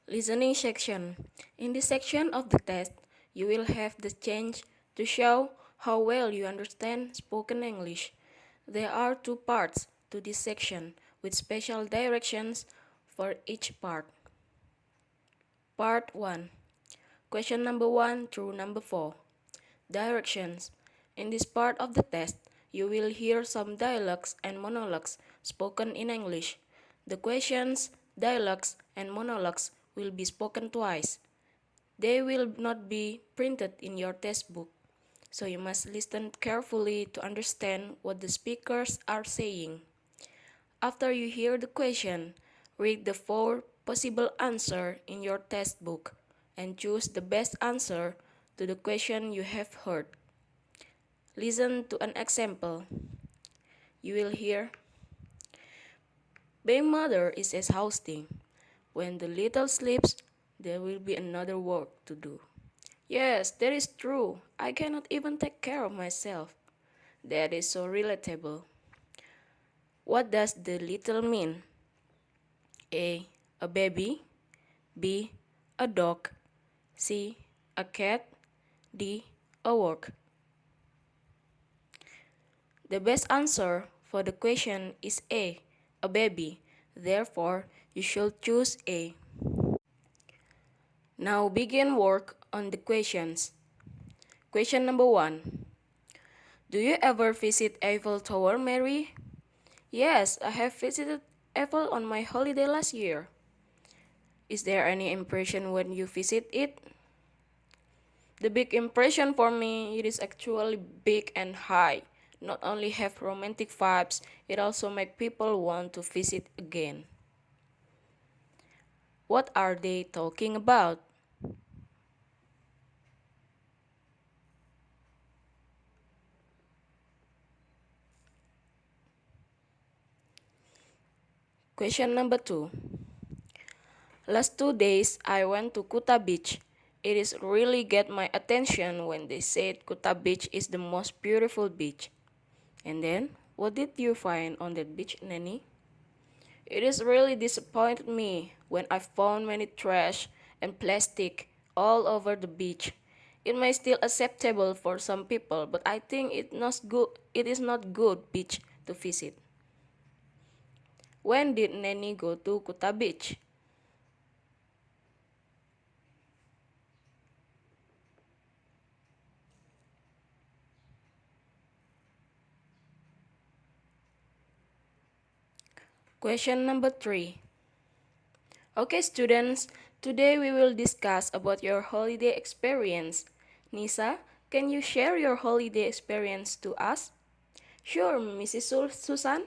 Listening section. In this section of the test, you will have the chance to show how well you understand spoken English. There are two parts to this section with special directions for each part. Part 1. Question number 1 through number 4. Directions. In this part of the test, you will hear some dialogues and monologues spoken in English. The questions, dialogues, and monologues will be spoken twice. They will not be printed in your textbook, so you must listen carefully to understand what the speakers are saying. After you hear the question, read the 4 possible answers in your textbook and choose the best answer to the question you have heard. Listen to an example. You will hear, being mother is exhausting. When the little sleeps, there will be another work to do. Yes, that is true. I cannot even take care of myself. That is so relatable. What does the little mean? A. A baby. B. A dog. C. A cat. D. A work. The best answer for the question is A. A baby. Therefore, you should choose A. Now begin work on the questions. Question number 1. Do you ever visit Eiffel Tower, Mary? Yes, I have visited Eiffel on my holiday last year. Is there any impression when you visit it? The big impression for me, it is actually big and high. Not only have romantic vibes, it also make people want to visit again. What are they talking about? Question number 2. Last 2 days, I went to Kuta Beach. It is really get my attention when they said Kuta Beach is the most beautiful beach. And then, what did you find on that beach, Nanny? It is really disappointed me when I found many trash and plastic all over the beach. It may still acceptable for some people, but I think it is not good beach to visit. When did Nanny go to Kuta Beach? Question number 3. Okay, students, today we will discuss about your holiday experience. Nisa, can you share your holiday experience to us? Sure, Mrs. Susan.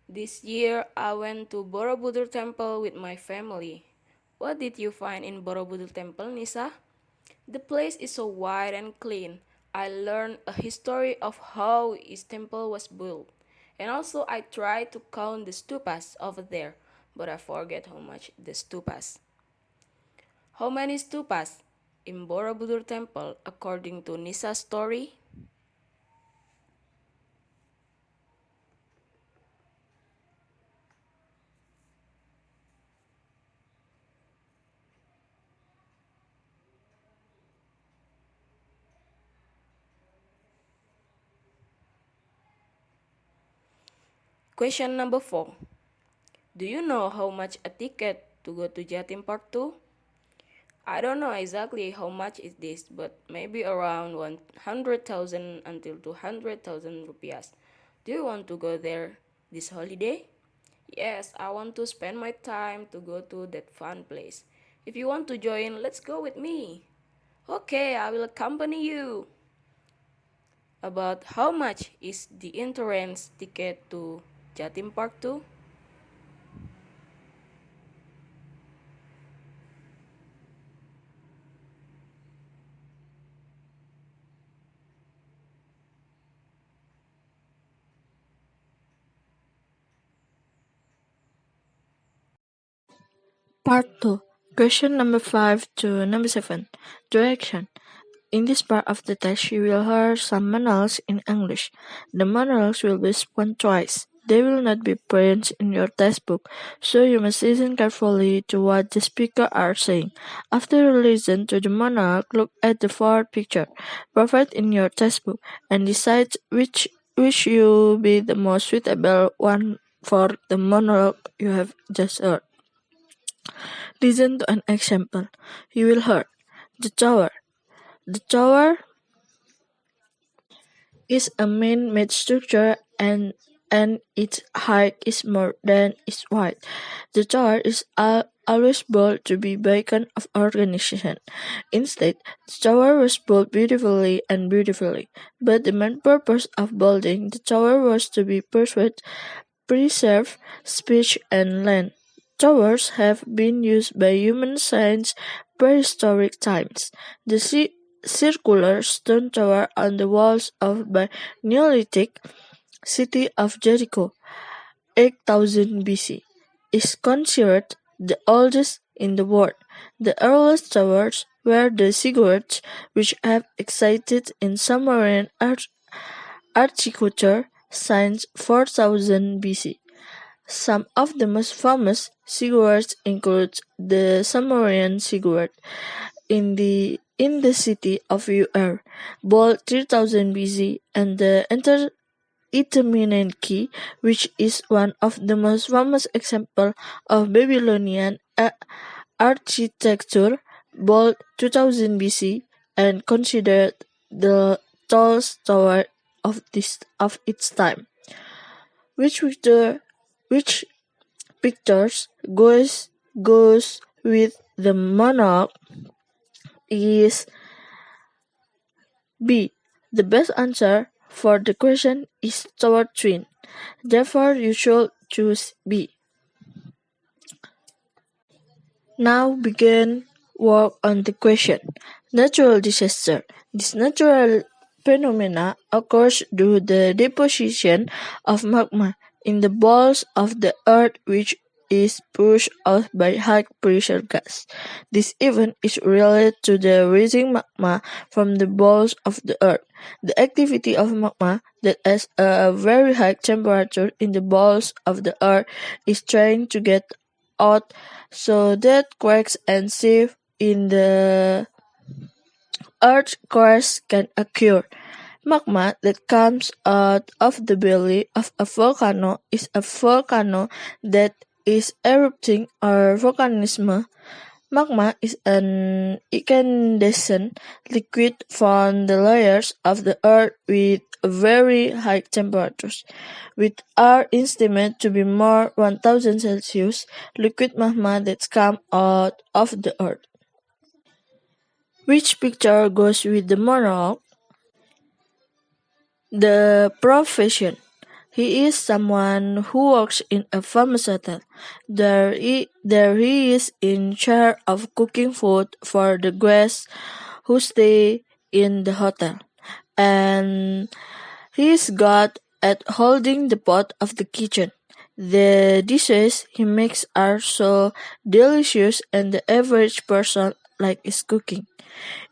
This year, I went to Borobudur Temple with my family. What did you find in Borobudur Temple, Nisa? The place is so wide and clean. I learned a history of how his temple was built. And also I tried to count the stupas over there, but I forget how much the stupas. How many stupas in Borobudur Temple according to Nisa's story? Question number 4. Do you know how much a ticket to go to Jatim Park 2? I don't know exactly how much is this, but maybe around 100,000 until 200,000 rupiahs. Do you want to go there this holiday? Yes, I want to spend my time to go to that fun place. If you want to join, let's go with me. Okay, I will accompany you. About how much is the entrance ticket to Jatim Park 2? Part 2. Question number 5 to number 7. Direction. In this part of the text, you will hear some monologues in English. The monologues will be spoken twice. They will not be printed in your textbook, so you must listen carefully to what the speaker are saying. After you listen to the monologue, look at the four picture provided in your textbook and decide which you be the most suitable one for the monologue you have just heard. Listen to an example. You will hear the tower. The tower is a man-made structure and its height is more than its width. The tower is always built to be beacon of organization. Instead, the tower was built beautifully and beautifully, but the main purpose of building the tower was to be preserve speech and land. Towers have been used by humans since prehistoric times. The circular stone tower on the walls of the Neolithic city of Jericho, 8000 BC, is considered the oldest in the world. The earliest towers were the ziggurats, which have existed in Sumerian architecture since 4000 BC. Some of the most famous ziggurats include the Sumerian ziggurat in the city of Ur, built 3000 BC, and the Intermittent key, which is one of the most famous examples of Babylonian architecture, built 2000 BC and considered the tallest tower of its time. Which which pictures goes with the monarch is B. The best answer for the question is tower twin. Therefore, you should choose B. Now begin work on the question. Natural disaster. This natural phenomena occurs due to the deposition of magma in the balls of the earth which is pushed out by high pressure gas. This event is related to the rising magma from the balls of the earth. The activity of magma that has a very high temperature in the balls of the earth is trying to get out so that cracks and sieve in the earth crust can occur. Magma that comes out of the belly of a volcano is a volcano that is erupting or volcanism. Magma is an incandescent liquid from the layers of the earth with very high temperatures. With our estimate to be more 1000 Celsius, liquid magma that comes out of the earth. Which picture goes with the monologue? The profession. He is someone who works in a famous hotel. There he is in charge of cooking food for the guests who stay in the hotel. And he is good at holding the pot of the kitchen. The dishes he makes are so delicious and the average person likes cooking.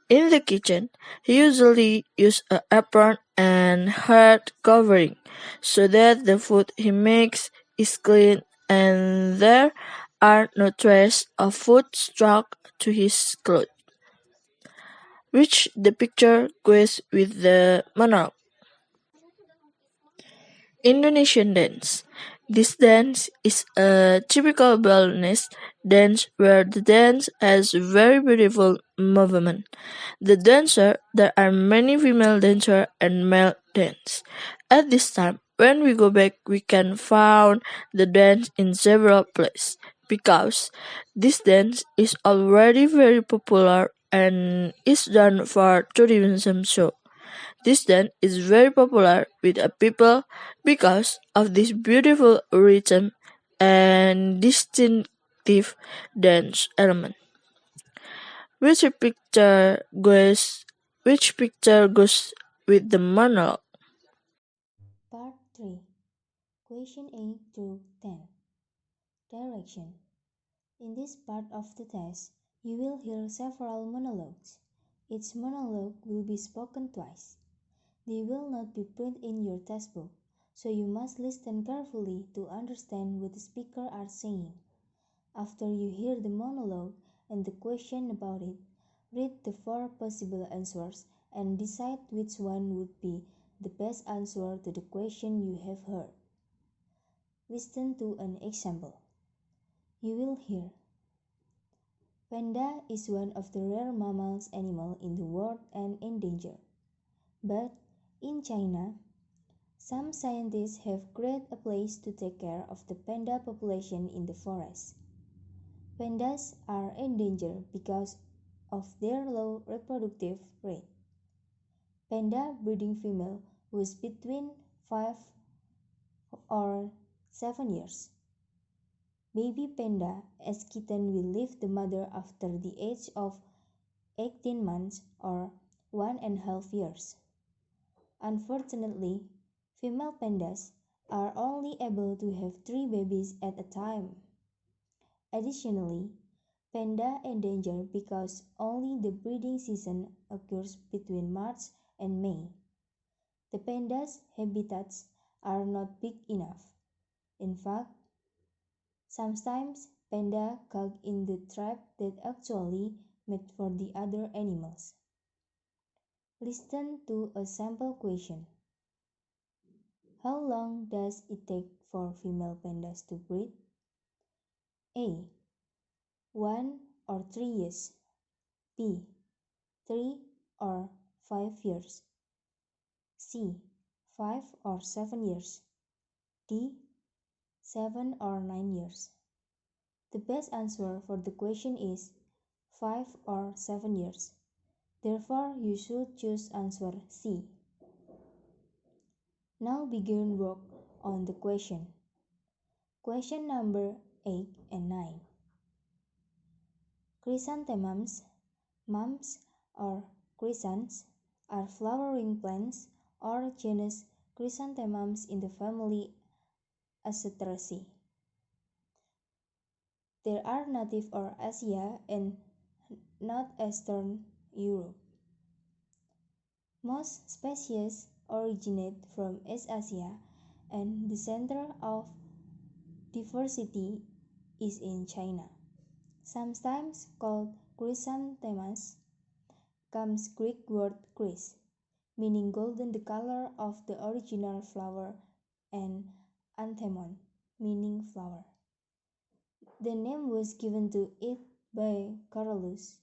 In the kitchen, he usually uses an apron and hard covering so that the food he makes is clean and there are no traces of food stuck to his clothes. Which the picture goes with the monologue. Indonesian dance. This dance is a typical Balinese dance where the dance has very beautiful movement. There are many female dancers and male dance. At this time, when we go back, we can find the dance in several places because this dance is already very popular and is done for tourism show. This dance is very popular with people because of this beautiful rhythm and distinctive dance element. Which picture goes which picture goes with the monologue? Part 3. Question 8 to 10. Direction. In this part of the test, you will hear several monologues. Each monologue will be spoken twice. They will not be printed in your textbook, so you must listen carefully to understand what the speaker are saying. After you hear the monologue and the question about it, read the four possible answers and decide which one would be the best answer to the question you have heard. Listen to an example. You will hear, panda is one of the rare mammals animal in the world and endangered. But in China, some scientists have created a place to take care of the panda population in the forest. Pandas are endangered because of their low reproductive rate. Panda breeding female was between 5 or 7 years. Baby panda as kitten will leave the mother after the age of 18 months or 1.5 years. Unfortunately, female pandas are only able to have 3 babies at a time. Additionally, panda endangered because only the breeding season occurs between March and May. The pandas' habitats are not big enough. In fact, sometimes panda cag in the trap that actually made for the other animals. Listen to a sample question. How long does it take for female pandas to breed? A. 1 or 3 years. B. 3 or 5 years. C. 5 or 7 years. D. 7 or 9 years. The best answer for the question is 5 or 7 years. Therefore, you should choose answer C. Now begin work on the question. Question number 8 and 9. Chrysanthemums, mums or chrysants, are flowering plants or genus Chrysanthemums in the family Asteraceae. They are native of Asia and northeastern Europe. Most species originate from East Asia, and the center of diversity is in China. Sometimes called chrysanthemums, comes Greek word chrys, meaning golden, the color of the original flower, and anthemon, meaning flower. The name was given to it by Carolus,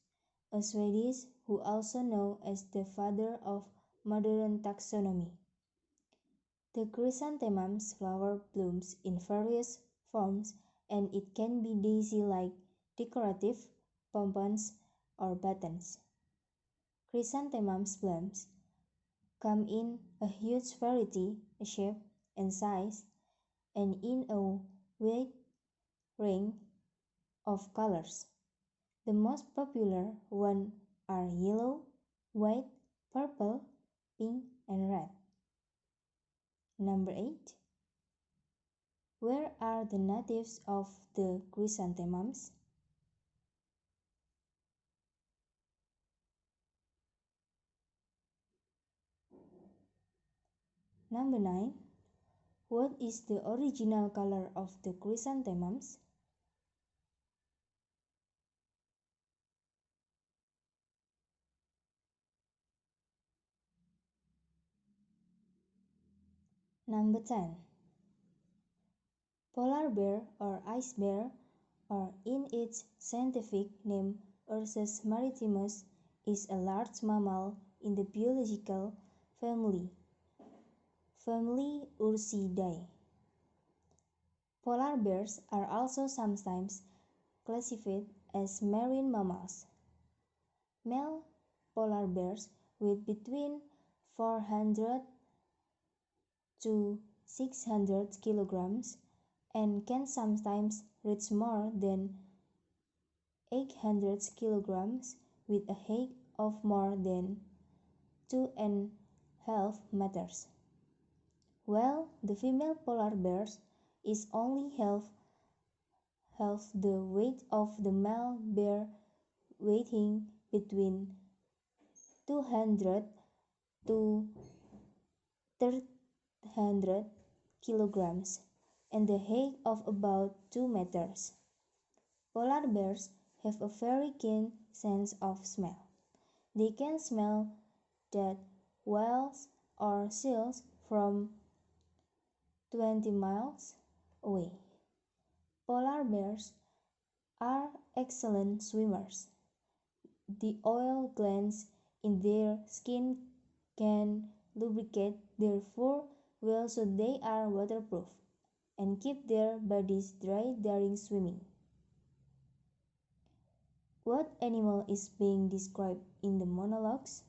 a Swedish who also known as the father of modern taxonomy. The chrysanthemum's flower blooms in various forms, and it can be daisy-like, decorative, pompons, or buttons. Chrysanthemum's blooms come in a huge variety, shape, and size, and in a wide range of colors. The most popular ones are yellow, white, purple, pink, and red. Number 8. Where are the natives of the chrysanthemums? Number 9. What is the original color of the chrysanthemums? Number 10. Polar bear or ice bear, or in its scientific name Ursus maritimus, is a large mammal in the biological family Ursidae. Polar bears are also sometimes classified as marine mammals. Male polar bears weigh between 400 to 600 kilograms and can sometimes reach more than 800 kilograms with a height of more than 2.5 meters. While the female polar bear is only half the weight of the male bear, weighing between 200 to 300 kilograms and the height of about 2 meters. Polar bears have a very keen sense of smell. They can smell dead whales or seals from 20 miles away. Polar bears are excellent swimmers. The oil glands in their skin can lubricate their fur well so they are waterproof and keep their bodies dry during swimming. What animal is being described in the monologues?